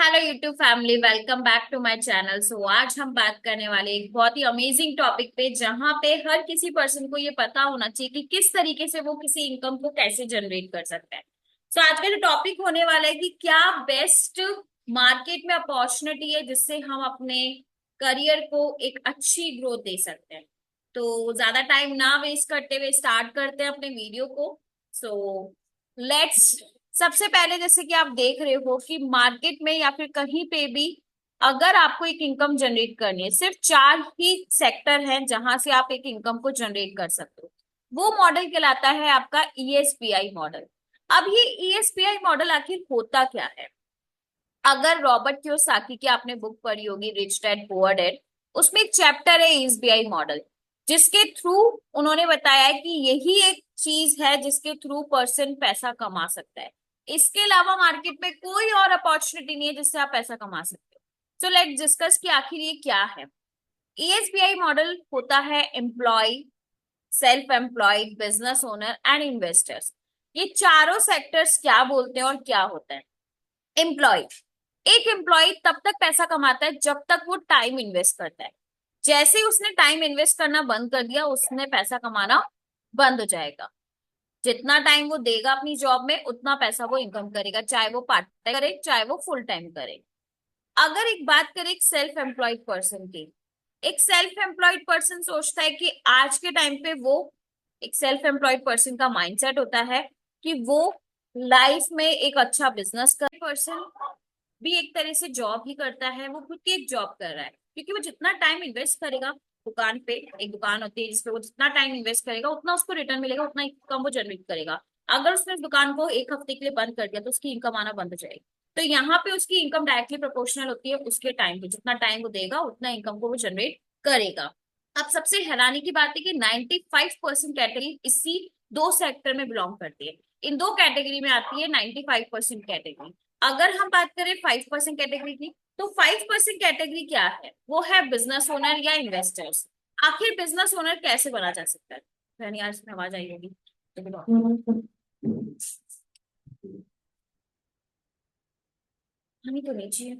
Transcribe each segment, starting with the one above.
Hello YouTube family, welcome back to my channel. आज हम बात करने वाले एक बहुत ही अमेजिंग टॉपिक पे, जहां पे हर किसी पर्सन को ये पता होना चाहिए कि किस तरीके से वो किसी इनकम को कैसे जनरेट कर सकता है। आज का जो टॉपिक होने वाला है कि क्या बेस्ट मार्केट में अपॉर्चुनिटी है जिससे हम अपने करियर को एक अच्छी ग्रोथ दे सकते हैं। तो ज्यादा टाइम ना वेस्ट करते हुए स्टार्ट करते हैं अपने वीडियो को। So let's. सबसे पहले जैसे कि आप देख रहे हो कि मार्केट में या फिर कहीं पे भी अगर आपको एक इनकम जनरेट करनी है, सिर्फ चार ही सेक्टर हैं जहां से आप एक इनकम को जनरेट कर सकते हो। वो मॉडल कहलाता है आपका ईएसपीआई मॉडल। अब ये ईएसपीआई मॉडल आखिर होता क्या है? अगर रॉबर्ट कियोसाकी की आपने बुक पढ़ी होगी, रिच डैड पुअर डैड, उसमें एक चैप्टर है ईएसबीआई मॉडल, जिसके थ्रू उन्होंने बताया है कि यही एक चीज है जिसके थ्रू पर्सन पैसा कमा सकता है। इसके अलावा मार्केट में कोई और अपॉर्चुनिटी नहीं है जिससे आप पैसा कमा सकते हो। सो लेट्स डिस्कस कि आखिर ये क्या है। ईएसबीआई मॉडल होता है employ, self employed, business owner and investors. ये चारों सेक्टर्स क्या बोलते हैं और क्या होता है? एम्प्लॉय, एक एम्प्लॉय तब तक पैसा कमाता है जब तक वो टाइम इन्वेस्ट करता है। जैसे ही उसने टाइम इन्वेस्ट करना बंद कर दिया, उसने पैसा कमाना बंद हो जाएगा। जितना टाइम वो देगा अपनी जॉब में, उतना पैसा वो इनकम करेगा, चाहे वो पार्ट टाइम करे चाहे वो फुल टाइम करे। अगर एक बात करें एक सेल्फ एम्प्लॉयड पर्सन की, एक सेल्फ एम्प्लॉयड पर्सन सोचता है कि आज के टाइम पे वो, एक सेल्फ एम्प्लॉयड पर्सन का माइंडसेट होता है कि वो लाइफ में एक अच्छा बिजनेस कर, पर्सन भी एक तरह से जॉब ही करता है, वो खुद की एक जॉब कर रहा है, क्योंकि वो जितना टाइम इन्वेस्ट करेगा दुकान पे, एक दुकान होती है जिसपे वो जितना टाइम इन्वेस्ट करेगा उतना उसको रिटर्न मिलेगा, उतना इनकम वो जनरेट करेगा। अगर उसने उस दुकान को एक हफ्ते के लिए बंद कर दिया तो उसकी इनकम आना बंद हो जाएगी। तो यहाँ पे उसकी इनकम डायरेक्टली प्रोपोर्शनल होती है उसके टाइम पे, जितना टाइम वो देगा उतना इनकम को वो जनरेट करेगा। अब सबसे हैरानी की बात है कि 95% कैटेगरी इसी दो सेक्टर में बिलोंग करती है। इन दो कैटेगरी में आती है 95% कैटेगरी। अगर हम बात करें 5% कैटेगरी की, तो 5% कैटेगरी क्या है? वो है बिजनेस ओनर या इन्वेस्टर्स। आखिर बिजनेस ओनर कैसे बना जा सकता है? यानी आज इसमें आवाज आई होगी तो हमें तो नहीं चाहिए।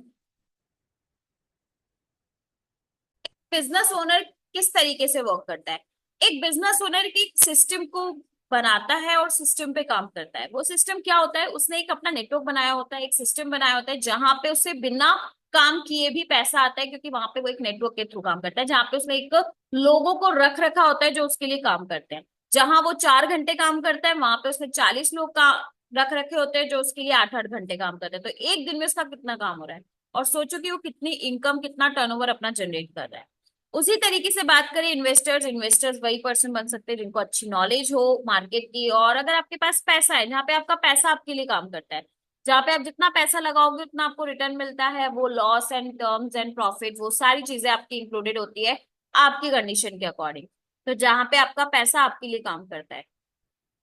बिजनेस ओनर किस तरीके से वर्क करता है? एक बिजनेस ओनर की सिस्टम को बनाता है और सिस्टम पे काम करता है। वो सिस्टम क्या होता है? उसने एक अपना नेटवर्क बनाया होता है, एक सिस्टम बनाया होता है जहां पे उसे बिना काम किए भी पैसा आता है, क्योंकि वहां पे वो एक नेटवर्क के थ्रू काम करता है, जहां पे उसने एक लोगों को रख रखा होता है जो उसके लिए काम करते हैं। जहां वो 4 घंटे काम करता है, वहां पे उसने 40 लोग का रख रखे होते हैं जो उसके लिए 8-8 घंटे काम करते हैं। तो एक दिन में उसका कितना काम हो रहा है, और सोचो कि वो कितनी इनकम, कितना टर्नओवर अपना जनरेट कर रहा है। उसी तरीके से बात करें इन्वेस्टर्स, इन्वेस्टर्स वही पर्सन बन सकते हैं जिनको अच्छी नॉलेज हो मार्केट की, और अगर आपके पास पैसा है, जहाँ पे आपका पैसा आपके लिए काम करता है, जहाँ पे आप जितना पैसा लगाओगे उतना आपको रिटर्न मिलता है, वो loss and terms and profit वो सारी चीजें आपकी इंक्लूडेड होती है आपकी कंडीशन के अकॉर्डिंग। तो जहाँ पे आपका पैसा आपके लिए काम करता है,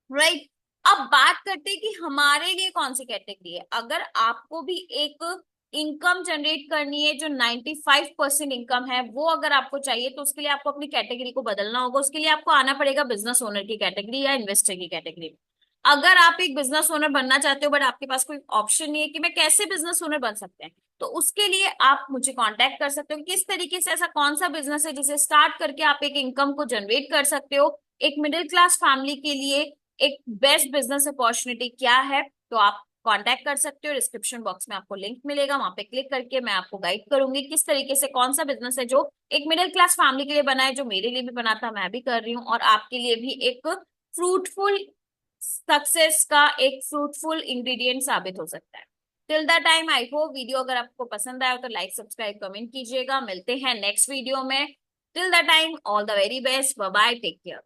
राइट। अब बात करते हैं कि हमारे लिए कौन सी कैटेगरी है। अगर आपको भी एक इनकम जनरेट करनी है जो 95% इनकम है, वो अगर आपको चाहिए, तो उसके लिए आपको अपनी कैटेगरी को बदलना होगा। उसके लिए आपको आना पड़ेगा बिजनेस ओनर की कैटेगरी या इन्वेस्टर की कैटेगरी में। अगर आप एक बिजनेस ओनर बनना चाहते हो बट आपके पास कोई ऑप्शन नहीं है कि मैं कैसे बिजनेस ओनर बन सकते हैं, तो उसके लिए आप मुझे कांटेक्ट कर सकते हो कि किस तरीके से, ऐसा कौन सा बिजनेस है जिसे स्टार्ट करके आप एक इनकम को जनरेट कर सकते हो। एक मिडिल क्लास फैमिली के लिए एक बेस्ट बिजनेस अपॉर्चुनिटी क्या है, तो आप कांटेक्ट कर सकते हो। डिस्क्रिप्शन बॉक्स में आपको लिंक मिलेगा, वहां पे क्लिक करके मैं आपको गाइड करूंगी किस तरीके से, कौन सा बिजनेस है जो एक मिडिल क्लास फैमिली के लिए बना है, जो मेरे लिए भी बना था, मैं भी कर रही हूँ, और आपके लिए भी एक फ्रूटफुल सक्सेस का एक फ्रूटफुल इंग्रेडिएंट साबित हो सकता है। Till the time, I hope video अगर आपको पसंद आया हो तो लाइक सब्सक्राइब कमेंट कीजिएगा। मिलते हैं नेक्स्ट वीडियो में। Till the time, all the very best, bye bye, take care.